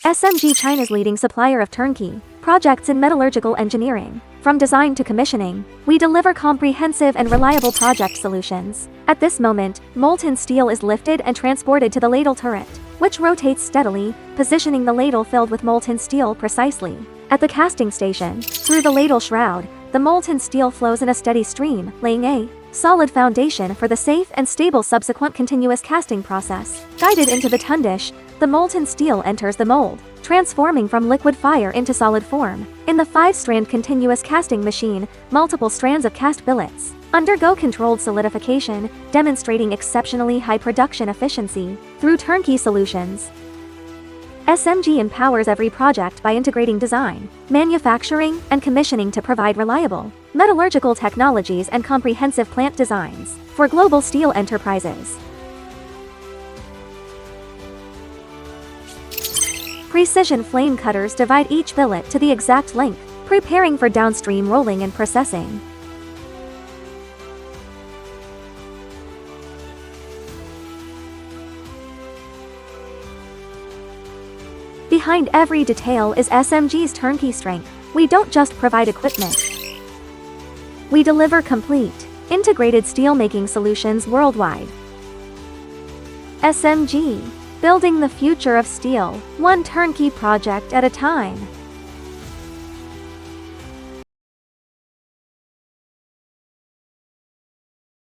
SMG, China's leading supplier of turnkey projects in metallurgical engineering. From design to commissioning, we deliver comprehensive and reliable project solutions. At this moment, molten steel is lifted and transported to the ladle turret, which rotates steadily, positioning the ladle filled with molten steel precisely. At the casting station, through the ladle shroud, the molten steel flows in a steady stream, laying a solid foundation for the safe and stable subsequent continuous casting process. Guided into the tundish, the molten steel enters the mold, transforming from liquid fire into solid form. In the five-strand continuous casting machine, multiple strands of cast billets undergo controlled solidification, demonstrating exceptionally high production efficiency. Through turnkey solutions, SMG empowers every project by integrating design, manufacturing, and commissioning to provide reliable metallurgical technologies and comprehensive plant designs for global steel enterprises. Precision flame cutters divide each billet to the exact length, preparing for downstream rolling and processing. Behind every detail is SMG's turnkey strength. We don't just provide equipment. We deliver complete, integrated steelmaking solutions worldwide. SMG, building the future of steel, one turnkey project at a time.